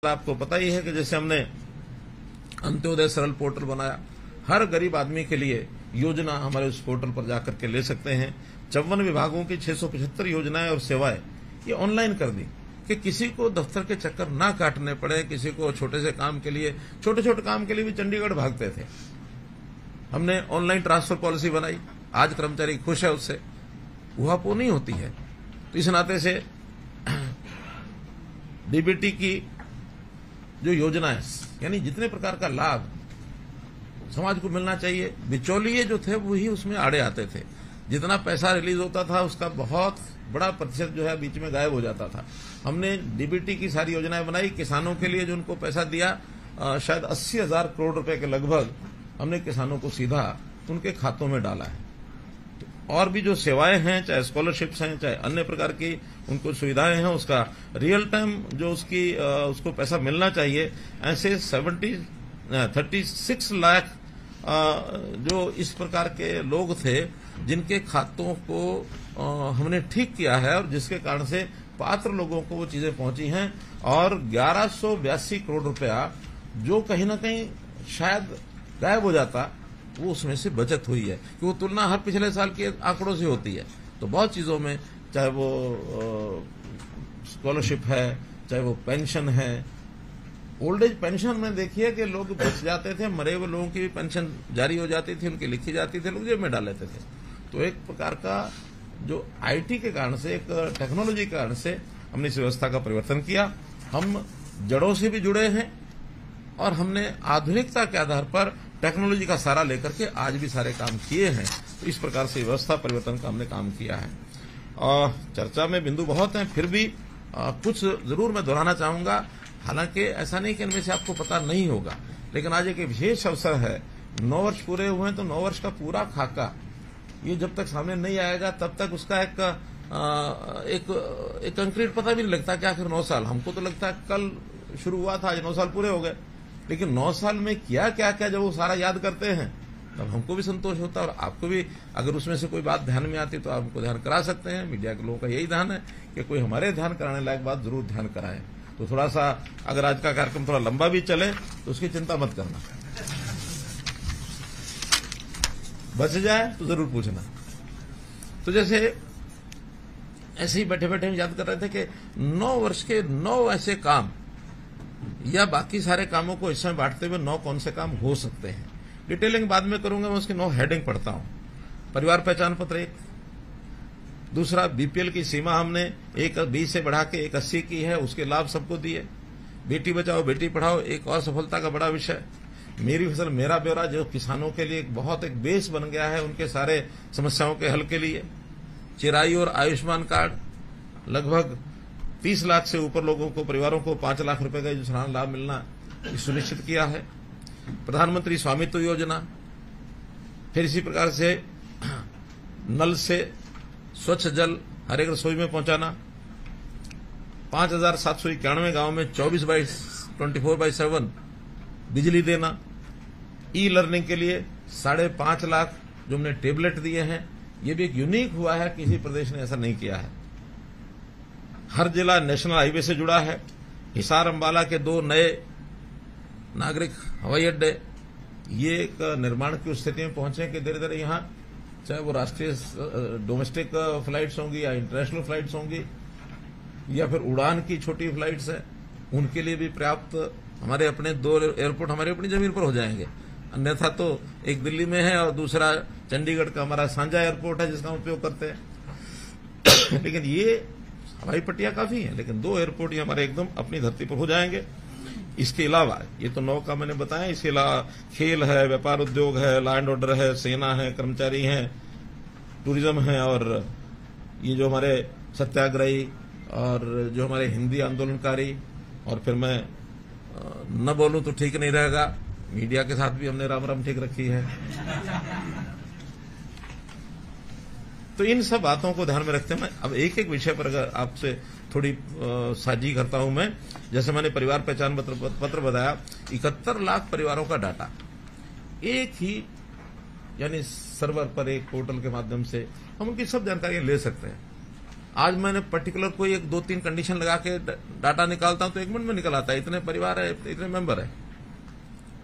आपको पता ही है कि जैसे हमने अंत्योदय सरल पोर्टल बनाया, हर गरीब आदमी के लिए योजना हमारे उस पोर्टल पर जाकर के ले सकते हैं। 54 विभागों की 675 योजनाएं और सेवाएं ये ऑनलाइन कर दी कि किसी को दफ्तर के चक्कर ना काटने पड़े। किसी को छोटे से काम के लिए, छोटे काम के लिए भी चंडीगढ़ भागते थे। हमने ऑनलाइन ट्रांसफर पॉलिसी बनाई, आज कर्मचारी खुश है, उससे उहापोह नहीं होती है। तो इस नाते से डीबीटी की जो योजना है, यानी जितने प्रकार का लाभ समाज को मिलना चाहिए, बिचौलिए जो थे वही उसमें आड़े आते थे। जितना पैसा रिलीज होता था उसका बहुत बड़ा प्रतिशत जो है बीच में गायब हो जाता था। हमने डीबीटी की सारी योजनाएं बनाई। किसानों के लिए जो उनको पैसा दिया, शायद 80,000 करोड़ रुपए के लगभग हमने किसानों को सीधा उनके खातों में डाला है। और भी जो सेवाएं हैं, चाहे स्कॉलरशिप्स हैं, चाहे अन्य प्रकार की उनको सुविधाएं हैं, उसका रियल टाइम जो उसको पैसा मिलना चाहिए, ऐसे 36 लाख जो इस प्रकार के लोग थे जिनके खातों को हमने ठीक किया है और जिसके कारण से पात्र लोगों को वो चीजें पहुंची हैं। और 1182 करोड़ रुपया जो कहीं ना कहीं शायद गायब हो जाता, वो उसमें से बचत हुई है कि वो तुलना हर पिछले साल के आंकड़ों से होती है। तो बहुत चीजों में, चाहे वो स्कॉलरशिप है, चाहे वो पेंशन है, ओल्ड एज पेंशन में देखिए कि लोग बच जाते थे, मरे हुए लोगों की भी पेंशन जारी हो जाती थी, उनकी लिखी जाती थी, लोग जेब में डाल लेते थे। तो एक प्रकार का जो आईटी के कारण से, एक टेक्नोलॉजी के कारण से हमने इस व्यवस्था का परिवर्तन किया। हम जड़ों से भी जुड़े हैं और हमने आधुनिकता के आधार पर टेक्नोलॉजी का सहारा लेकर के आज भी सारे काम किए हैं। तो इस प्रकार से व्यवस्था परिवर्तन का हमने काम किया है। और चर्चा में बिंदु बहुत हैं, फिर भी कुछ जरूर मैं दोहराना चाहूंगा। हालांकि ऐसा नहीं कि इनमें से आपको पता नहीं होगा, लेकिन आज एक विशेष अवसर है। 9 वर्ष पूरे हुए हैं, तो 9 वर्ष का पूरा खाका ये जब तक सामने नहीं आएगा तब तक उसका एक कंक्रीट पता भी नहीं लगता कि आखिर 9 साल। हमको तो लगता है कल शुरू हुआ था, आज 9 साल पूरे हो गए। लेकिन 9 साल में क्या क्या क्या जब वो सारा याद करते हैं तब हमको भी संतोष होता है और आपको भी। अगर उसमें से कोई बात ध्यान में आती तो आप हमको ध्यान करा सकते हैं। मीडिया के लोगों का यही ध्यान है कि कोई हमारे ध्यान कराने लायक बात जरूर ध्यान कराएं। तो थोड़ा सा अगर आज का कार्यक्रम थोड़ा लंबा भी चले तो उसकी चिंता मत करना, बच जाए तो जरूर पूछना। तो जैसे ऐसे ही बैठे बैठे हम याद कर रहे थे कि 9 वर्ष के 9 ऐसे काम या बाकी सारे कामों को इस समय बांटते हुए 9 कौन से काम हो सकते हैं। डिटेलिंग बाद में करूंगा, मैं उसकी 9 हेडिंग पढ़ता हूं। परिवार पहचान पत्र 1, दूसरा बीपीएल की सीमा हमने 120 से बढ़ा के 180 की है, उसके लाभ सबको दिए। बेटी बचाओ बेटी पढ़ाओ एक और सफलता का बड़ा विषय। मेरी फसल मेरा ब्यौरा जो किसानों के लिए एक बेस बन गया है उनके सारे समस्याओं के हल के लिए। चिराई और आयुष्मान कार्ड, लगभग 30 लाख से ऊपर लोगों को, परिवारों को 5 लाख रुपए का जो सालाना लाभ मिलना सुनिश्चित किया है। प्रधानमंत्री स्वामित्व योजना, फिर इसी प्रकार से नल से स्वच्छ जल हर एक रसोई में पहुंचाना। 5,791 गांव में 24/7 बिजली देना। ई लर्निंग के लिए 5.5 लाख जो हमने टेबलेट दिए हैं, ये भी एक यूनिक हुआ है, किसी प्रदेश ने ऐसा नहीं किया है। हर जिला नेशनल हाईवे से जुड़ा है। हिसार अंबाला के 2 नए नागरिक हवाई अड्डे, ये एक निर्माण की स्थिति में पहुंचे कि धीरे धीरे यहां, चाहे वो राष्ट्रीय डोमेस्टिक फ्लाइट्स होंगी या इंटरनेशनल फ्लाइट्स होंगी या फिर उड़ान की छोटी फ्लाइट्स है, उनके लिए भी पर्याप्त हमारे अपने 2 एयरपोर्ट हमारी अपनी जमीन पर हो जाएंगे। अन्यथा तो एक दिल्ली में है और दूसरा चंडीगढ़ का हमारा साझा एयरपोर्ट है जिसका उपयोग करते हैं। लेकिन ये हवाई पट्टियां काफी हैं, लेकिन 2 एयरपोर्ट ये हमारे एकदम अपनी धरती पर हो जाएंगे। इसके अलावा ये तो 9 का मैंने बताया, इसके अलावा खेल है, व्यापार उद्योग है, लॉ एंड ऑर्डर है, सेना है, कर्मचारी हैं, टूरिज्म है, और ये जो हमारे सत्याग्रही और जो हमारे हिंदी आंदोलनकारी। और फिर मैं न बोलूं तो ठीक नहीं रहेगा, मीडिया के साथ भी हमने राम राम ठीक रखी है। तो इन सब बातों को ध्यान में रखते हैं मैं अब एक एक विषय पर अगर आपसे थोड़ी साझी करता हूं मैं। जैसे मैंने परिवार पहचान पत्र बताया, 71 लाख परिवारों का डाटा एक ही यानी सर्वर पर, एक पोर्टल के माध्यम से हम उनकी सब जानकारियां ले सकते हैं। आज मैंने पर्टिकुलर कोई एक 2-3 कंडीशन लगा के डाटा निकालता हूं तो 1 मिनट में निकल आता है। इतने परिवार है, इतने मेंबर है,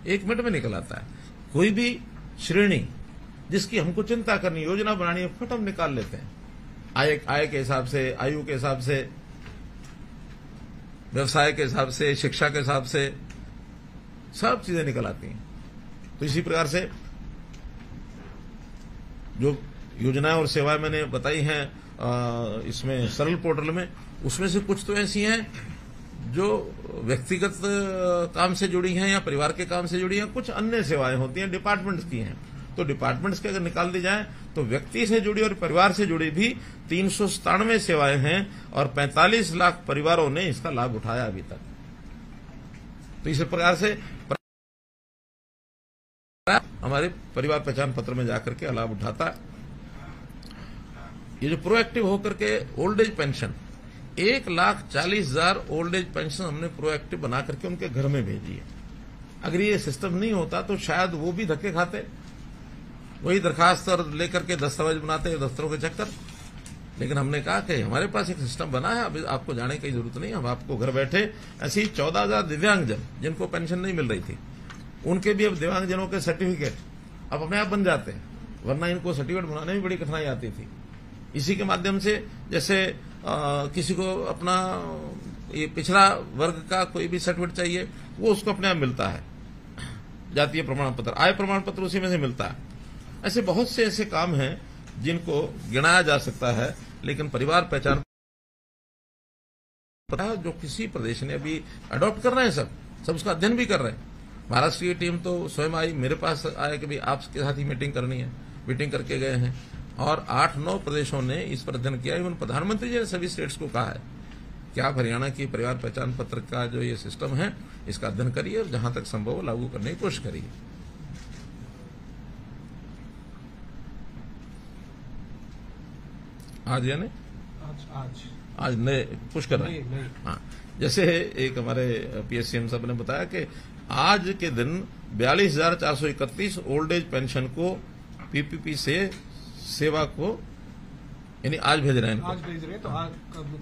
1 मिनट में निकल आता है। कोई भी श्रेणी जिसकी हमको चिंता करनी, योजना बनानी है, फट हम निकाल लेते हैं। आय के हिसाब से, आयु के हिसाब से, व्यवसाय के हिसाब से, शिक्षा के हिसाब से सब चीजें निकल आती हैं। तो इसी प्रकार से जो योजनाएं और सेवाएं मैंने बताई हैं इसमें सरल पोर्टल में, उसमें से कुछ तो ऐसी हैं जो व्यक्तिगत काम से जुड़ी हैं या परिवार के काम से जुड़ी हैं, कुछ अन्य सेवाएं होती हैं डिपार्टमेंट्स की हैं। तो डिपार्टमेंट्स के अगर निकाल दी जाए तो व्यक्ति से जुड़ी और परिवार से जुड़ी भी 397 सेवाएं हैं और 45 लाख परिवारों ने इसका लाभ उठाया अभी तक। तो इस प्रकार से हमारे परिवार पहचान पत्र में जाकर के लाभ उठाता है। ये जो प्रोएक्टिव होकर के old age pension 1,40,000 old age pension हमने प्रोएक्टिव बना करके उनके घर में भेजी है। अगर ये सिस्टम नहीं होता तो शायद वो भी धक्के खाते, वही दरखास्त और लेकर के दस्तावेज बनाते दफ्तरों के चक्कर। लेकिन हमने कहा कि हमारे पास एक सिस्टम बना है, अब आपको जाने की जरूरत नहीं, हम आपको घर बैठे ऐसे ही 14,000 दिव्यांगजन जिनको पेंशन नहीं मिल रही थी, उनके भी अब दिव्यांगजनों के सर्टिफिकेट अब अपने आप बन जाते हैं, वरना इनको सर्टिफिकेट बनाने में बड़ी कठिनाई आती थी। इसी के माध्यम से जैसे किसी को अपना ये पिछड़ा वर्ग का कोई भी सर्टिफिकेट चाहिए वो उसको अपने आप मिलता है, जातीय प्रमाण पत्र, आय प्रमाण पत्र उसी में से मिलता है। ऐसे बहुत से ऐसे काम हैं जिनको गिनाया जा सकता है, लेकिन परिवार पहचान पता जो किसी प्रदेश ने अभी अडॉप्ट कर रहे हैं, सब उसका अध्ययन भी कर रहे हैं। महाराष्ट्र की टीम तो स्वयं आई, मेरे पास आया कि भाई आपके साथ ही मीटिंग करनी है, मीटिंग करके गए हैं और 8-9 प्रदेशों ने इस पर अध्ययन किया। इवन प्रधानमंत्री जी ने सभी स्टेट्स को कहा है कि आप हरियाणा की परिवार पहचान पत्र का जो ये सिस्टम है इसका अध्ययन करिए और जहां तक संभव हो लागू करने की कोशिश करिए। आज यानी आज नए पुश कर रहे हैं। हाँ, जैसे एक हमारे पीएससीएम साहब ने बताया कि आज के दिन 42,431 ओल्ड एज पेंशन को पीपीपी से सेवा को यानी आज भेज रहे हैं इनको। आज भेज रहे हैं, तो आज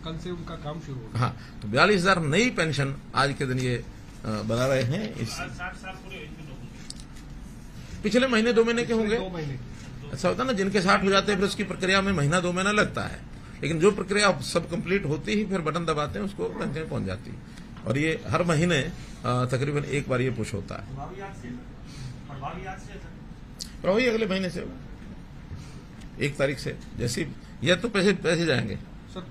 कल से उनका काम शुरू होगा। हाँ, तो 42,000 नई पेंशन आज के दिन ये बना रहे हैं। इस 60 साल पूरे पिछले महीने 2 महीने के होंगे। 2 महीने ऐसा होता है ना, जिनके 60 हो जाते हैं फिर उसकी प्रक्रिया में महीना 2 महीना लगता है, लेकिन जो प्रक्रिया सब कंप्लीट होती ही फिर बटन दबाते हैं उसको पेंशन पहुंच जाती है। और ये हर महीने तकरीबन एक बार ये पुश होता है। प्रभावी अगले महीने से 1 तारीख से, जैसी यह तो पैसे जाएंगे सर।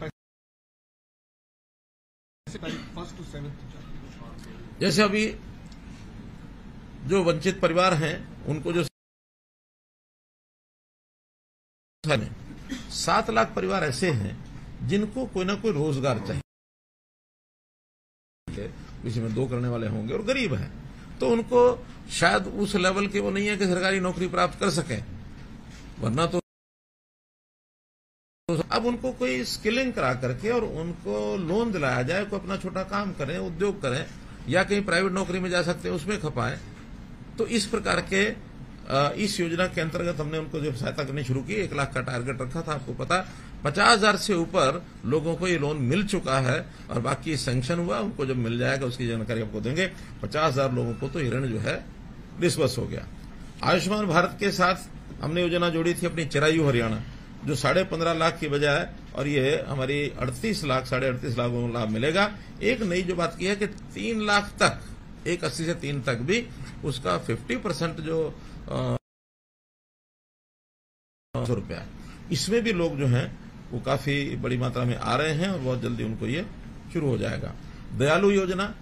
1 to 7 जैसे अभी जो वंचित परिवार हैं उनको जो 7 लाख परिवार ऐसे हैं जिनको कोई ना कोई रोजगार चाहिए, किसी में 2 करने वाले होंगे और गरीब हैं, तो उनको शायद उस लेवल के वो नहीं है कि सरकारी नौकरी प्राप्त कर सकें, वरना तो अब उनको कोई स्किलिंग करा करके और उनको लोन दिलाया जाए, कोई अपना छोटा काम करें, उद्योग करें या कहीं प्राइवेट नौकरी में जा सकते हैं उसमें खपाएं। तो इस प्रकार के इस योजना के अंतर्गत हमने उनको जो सहायता करनी शुरू की, 1 लाख का टारगेट रखा था। आपको पता 50,000 से ऊपर लोगों को ये लोन मिल चुका है और बाकी सैंक्शन हुआ, उनको जब मिल जाएगा उसकी जानकारी आपको देंगे। 50,000 लोगों को तो ये ऋण जो है डिस्बर्स हो गया। आयुष्मान भारत के साथ हमने योजना जोड़ी थी अपनी चिरायु हरियाणा, जो 15.5 लाख की बजाय, और ये हमारी 38 लाख 38.5 लाख को लाभ मिलेगा। एक नई जो बात की है कि 3 लाख तक, 1.80 से 3 तक भी उसका 50% जो ₹100, इसमें भी लोग जो हैं वो काफी बड़ी मात्रा में आ रहे हैं और बहुत जल्दी उनको ये शुरू हो जाएगा। दयालु योजना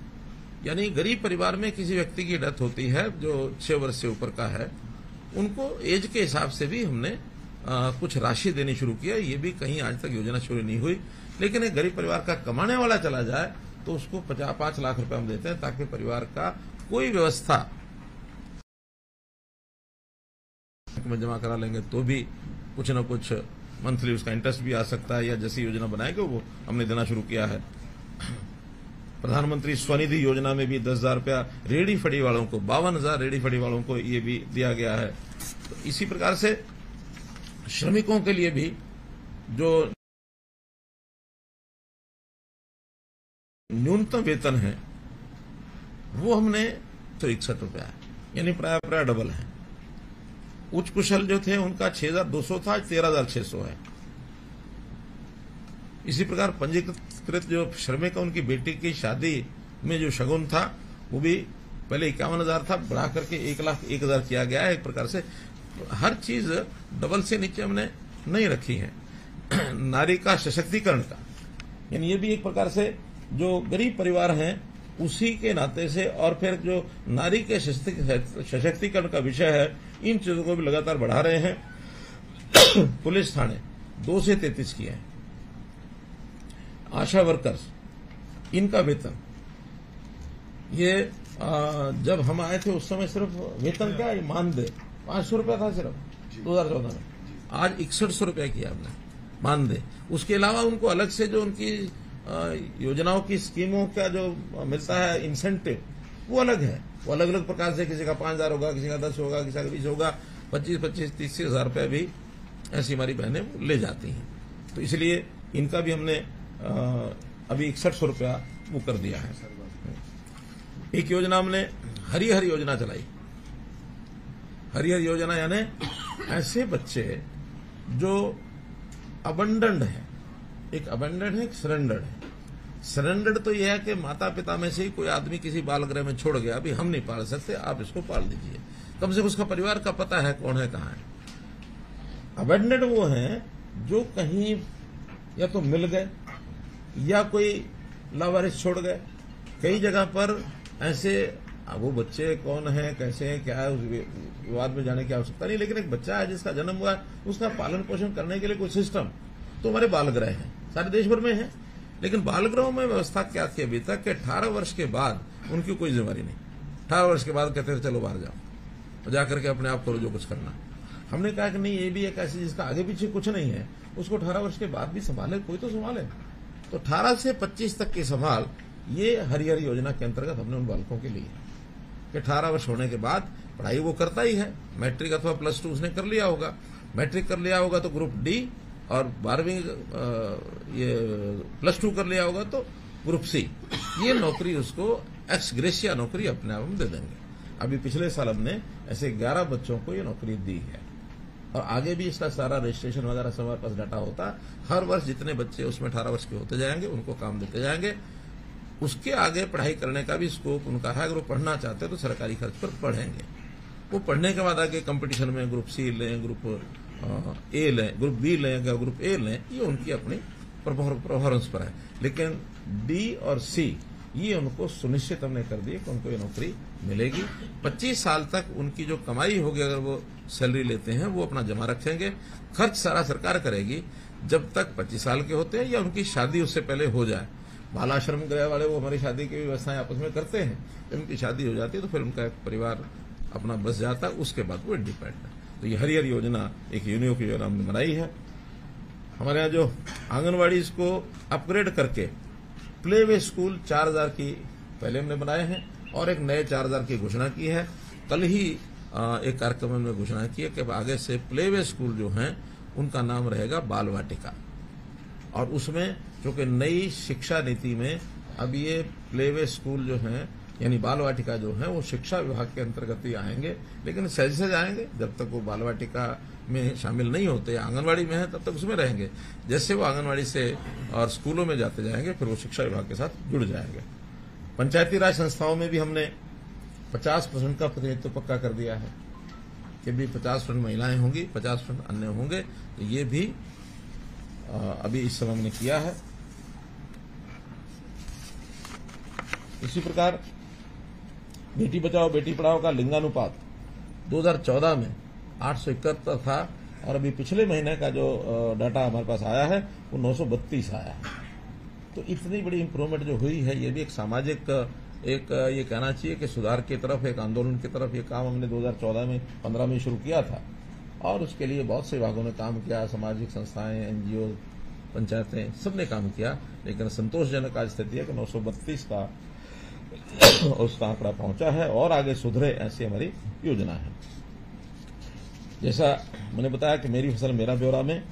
यानी गरीब परिवार में किसी व्यक्ति की डेथ होती है जो 6 वर्ष से ऊपर का है, उनको एज के हिसाब से भी हमने कुछ राशि देनी शुरू किया। ये भी कहीं आज तक योजना शुरू नहीं हुई, लेकिन एक गरीब परिवार का कमाने वाला चला जाए तो उसको 5 लाख रुपए हम देते हैं, ताकि परिवार का कोई व्यवस्था में जमा करा लेंगे तो भी कुछ न कुछ मंथली उसका इंटरेस्ट भी आ सकता है, या जैसी योजना बनाएंगे वो हमने देना शुरू किया है। प्रधानमंत्री स्वनिधि योजना में भी 10,000 रुपया रेडी फड़ी वालों को, 52,000 रेडी फड़ी वालों को ये भी दिया गया है। तो इसी प्रकार से श्रमिकों के लिए भी जो न्यूनतम वेतन है वो हमने 161 रुपया है, यानी प्राय डबल है। उच्च कुशल जो थे उनका 6,200 था, 13,600 है। इसी प्रकार पंजीकृत जो श्रमिक है उनकी बेटी की शादी में जो शगुन था वो भी पहले 51,000 था, बढ़ा करके 1,01,000 किया गया है। एक प्रकार से हर चीज डबल से नीचे हमने नहीं रखी है। नारी का सशक्तिकरण का, यानी ये भी एक प्रकार से जो गरीब परिवार हैं उसी के नाते से, और फिर जो नारी के सशक्तिकरण का विषय है, इन चीजों को भी लगातार बढ़ा रहे हैं। पुलिस थाने 2 से 33 किए हैं। आशा वर्कर्स, इनका वेतन ये जब हम आए थे उस समय सिर्फ वेतन क्या मानदेय 500 रुपया था सिर्फ 2014 में, आज 6100 रुपया किया हमने मानदेय। उसके अलावा उनको अलग से जो उनकी योजनाओं की स्कीमों का जो मिलता है इंसेंटिव वो अलग है। वो अलग अलग प्रकार से, किसी का 5,000 होगा, किसी का 10 होगा, किसी का 20 होगा, 25-25, 30,000 रुपये भी ऐसी हमारी बहनें ले जाती हैं। तो इसलिए इनका भी हमने अभी 6100 रुपया वो कर दिया है। एक योजना हमने हरिहर योजना चलाई। हरिहर योजना यानी ऐसे बच्चे जो अबंडन्ड है, एक अबंडन्ड है, एक सरेंडर्ड है। सरेंडर्ड तो यह है कि माता पिता में से ही कोई आदमी किसी बाल गृह में छोड़ गया, अभी हम नहीं पाल सकते, आप इसको पाल दीजिए, कम से कम उसका परिवार का पता है कौन है कहां है। अबंडन्ड वो है जो कहीं या तो मिल गए या कोई लावारिस छोड़ गए। कई जगह पर ऐसे, वो बच्चे कौन है, कैसे हैं, क्या है, उस विवाद में जाने की आवश्यकता नहीं, लेकिन एक बच्चा है जिसका जन्म हुआ है, उसका पालन पोषण करने के लिए कोई सिस्टम तो हमारे बाल गृह है, सारे देश भर में है। लेकिन बाल गृहों में व्यवस्था क्या थी अभी तक कि 18 वर्ष के बाद उनकी कोई जिम्मेवारी नहीं। 18 वर्ष के बाद कहते थे चलो बाहर जाओ, तो जाकर के अपने आप करो जो कुछ करना। हमने कहा कि नहीं, ये भी एक ऐसी जिसका आगे पीछे कुछ नहीं है, उसको 18 वर्ष के बाद भी संभाले, कोई तो संभाले। तो 18 से 25 तक की संभाल ये हरिहर योजना के अंतर्गत हमने उन बालकों के लिए कि 18 वर्ष होने के बाद पढ़ाई वो करता ही है, मैट्रिक अथवा +2 उसने कर लिया होगा, मैट्रिक कर लिया होगा तो ग्रुप डी, और 12वीं ये +2 कर लिया होगा तो ग्रुप सी। ये नौकरी उसको एक्स ग्रेशिया नौकरी अपने आप हम दे देंगे। अभी पिछले साल हमने ऐसे 11 बच्चों को ये नौकरी दी है, और आगे भी इसका सारा रजिस्ट्रेशन वगैरह सब हमारे पास डाटा होता। हर वर्ष जितने बच्चे उसमें 18 वर्ष के होते जाएंगे उनको काम देते जाएंगे। उसके आगे पढ़ाई करने का भी स्कोप उनका है। अगर वो पढ़ना चाहते हैं तो सरकारी खर्च पर पढ़ेंगे। वो पढ़ने के बाद आगे कंपटीशन में ग्रुप सी लें, ग्रुप ए लें, ग्रुप बी लें, ग्रुप ए लें, ये उनकी अपनी परफॉर्मेंस पर है। लेकिन डी और सी ये उनको सुनिश्चित हमने कर दिए कि उनको ये नौकरी मिलेगी। 25 साल तक उनकी जो कमाई होगी, अगर वो सैलरी लेते हैं, वो अपना जमा रखेंगे। खर्च सारा सरकार करेगी जब तक 25 साल के होते हैं या उनकी शादी उससे पहले हो जाए। बाल आश्रम गृह वाले वो हमारी शादी की व्यवस्थाएं आपस में करते हैं। जब उनकी शादी हो जाती है तो फिर उनका एक परिवार अपना बस जाता है, उसके बाद वो इंडिपेंडेंट है। तो ये हरिहर योजना एक यूनियो की योजना हमने बनाई है। हमारे यहाँ जो आंगनवाड़ी इसको अपग्रेड करके प्ले वे स्कूल 4,000 की पहले हमने बनाए हैं, और एक नए 4,000 की घोषणा की है। कल ही एक कार्यक्रम में घोषणा की है कि आगे से प्ले वे स्कूल जो हैं उनका नाम रहेगा बाल वाटिका। और उसमें चूंकि नई शिक्षा नीति में अब ये प्ले वे स्कूल जो हैं यानी बाल वाटिका जो है वो शिक्षा विभाग के अंतर्गत ही आएंगे, लेकिन सहज आएंगे। जब तक वो बाल वाटिका में शामिल नहीं होते, आंगनवाड़ी में है, तब तक उसमें रहेंगे। जैसे वो आंगनवाड़ी से और स्कूलों में जाते जाएंगे फिर वो शिक्षा विभाग के साथ जुड़ जाएंगे। पंचायती राज संस्थाओं में भी हमने 50% का प्रतिनिधित्व पक्का कर दिया है कि भी 50% महिलाएं होंगी, 50% अन्य होंगे। तो ये भी अभी इस समय हमने किया है। इसी प्रकार बेटी बचाओ बेटी पढ़ाओ का लिंगानुपात 2014 में 871 था, और अभी पिछले महीने का जो डाटा हमारे पास आया है वो 932 आया है। तो इतनी बड़ी इंप्रूवमेंट जो हुई है, ये भी एक सामाजिक एक ये कहना चाहिए कि सुधार की तरफ, एक आंदोलन की तरफ ये काम हमने 2014 में 15 में शुरू किया था, और उसके लिए बहुत से विभागों ने काम किया, सामाजिक संस्थाएं, एनजीओ, पंचायतें, सबने काम किया। लेकिन संतोषजनक आज स्थिति है कि 932 का उसका आंकड़ा पहुंचा है, और आगे सुधरे ऐसी हमारी योजना है। जैसा मैंने बताया कि मेरी फसल मेरा ब्यौरा में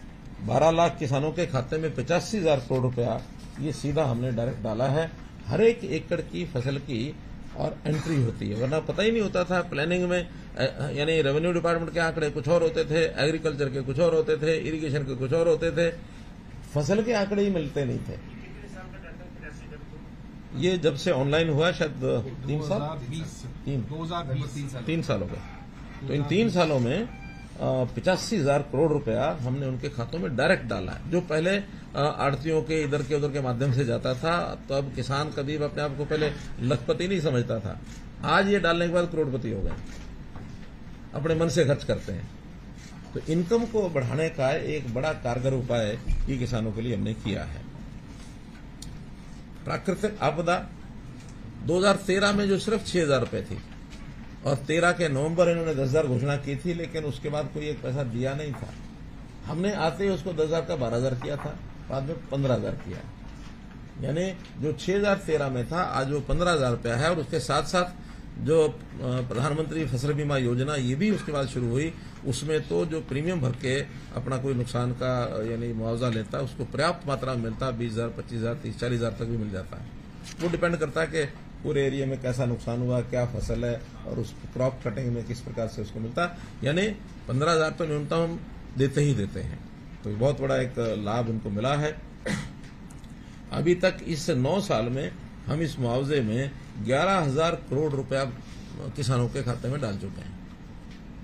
12 लाख किसानों के खाते में 85,000 करोड़ रुपया ये सीधा हमने डायरेक्ट डाला है। हर एक एकड़ की फसल की और एंट्री होती है, वरना पता ही नहीं होता था। प्लानिंग में यानी रेवेन्यू डिपार्टमेंट के आंकड़े कुछ और होते थे, एग्रीकल्चर के कुछ और होते थे, इरिगेशन के कुछ और होते थे, फसल के आंकड़े ही मिलते नहीं थे। ये जब से ऑनलाइन हुआ शायद 3 साल हो गए। तो इन 3 सालों में 85,000 करोड़ रुपया हमने उनके खातों में डायरेक्ट डाला है। जो पहले आड़तियों के इधर के उधर के माध्यम से जाता था, तो अब किसान कभी अपने आप को पहले लखपति नहीं समझता था, आज ये डालने के बाद करोड़पति हो गए, अपने मन से खर्च करते हैं। तो इनकम को बढ़ाने का एक बड़ा कारगर उपाय ये किसानों के लिए हमने किया है। प्राकृतिक आपदा 2013 में जो सिर्फ 6,000 रुपए थी, और 13 के नवंबर इन्होंने 10,000 घोषणा की थी, लेकिन उसके बाद कोई एक पैसा दिया नहीं था। हमने आते ही उसको 10,000 का 12,000 किया था, बाद में 15,000 किया। यानी जो 6,013 में था, आज वो 15,000 रुपया है। और उसके साथ साथ जो प्रधानमंत्री फसल बीमा योजना ये भी उसके बाद शुरू हुई, उसमें तो जो प्रीमियम भर के अपना कोई नुकसान का यानी मुआवजा लेता है, उसको पर्याप्त मात्रा में मिलता है। 20,000, 25,000, 30,000, 40,000 तक भी मिल जाता है। वो डिपेंड करता है कि पूरे एरिया में कैसा नुकसान हुआ, क्या फसल है, और उस क्रॉप कटिंग में किस प्रकार से उसको मिलता है। यानी 15,000 तो न्यूनतम हम देते ही देते हैं। तो बहुत बड़ा एक लाभ उनको मिला है। अभी तक इस 9 साल में हम इस मुआवजे में 11,000 करोड़ रुपया किसानों के खाते में डाल चुके हैं।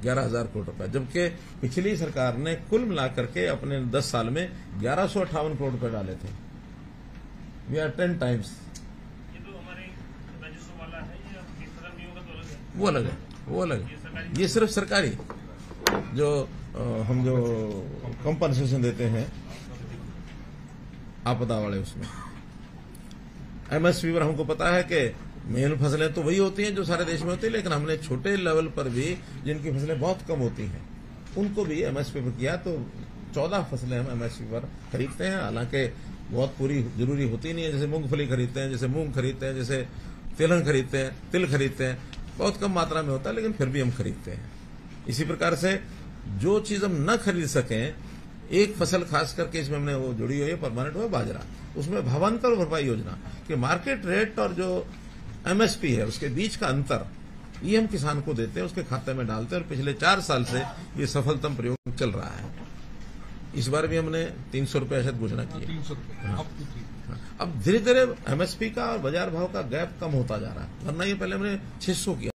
11,000 करोड़ रुपया, जबकि पिछली सरकार ने कुल मिलाकर के अपने 10 साल में 1158 करोड़ रुपए डाले थे। We are 10 times. वो अलग है, वो अलग है। ये सिर्फ सरकारी जो हम जो कंपनसेशन देते हैं आपदा वाले, उसमें एमएसपी पर हमको पता है कि मेन फसलें तो वही होती हैं जो सारे देश में होती है, लेकिन हमने छोटे लेवल पर भी जिनकी फसलें बहुत कम होती हैं उनको भी एमएसपी पर किया। तो 14 फसलें हम एमएसपी पर खरीदते हैं। हालांकि बहुत पूरी जरूरी होती नहीं है, जैसे मूंगफली खरीदते हैं, जैसे मूंग खरीदते हैं, जैसे तिलहन खरीदते हैं, तिल खरीदते हैं, बहुत कम मात्रा में होता है, लेकिन फिर भी हम खरीदते हैं। इसी प्रकार से जो चीज हम न खरीद सकें, एक फसल खास करके इसमें हमने वो जुड़ी हुई है परमानेंट, हुआ बाजरा। उसमें भावांतर भरपाई योजना कि मार्केट रेट और जो एमएसपी है उसके बीच का अंतर, ये हम किसान को देते हैं, उसके खाते में डालते हैं। और पिछले 4 साल से ये सफलतम प्रयोग चल रहा है। इस बार भी हमने 300 रुपये शायद घोषणा की है। 300 रुपये अब धीरे धीरे एमएसपी का और बाजार भाव का गैप कम होता जा रहा है, वरना ये पहले हमने 600 किया।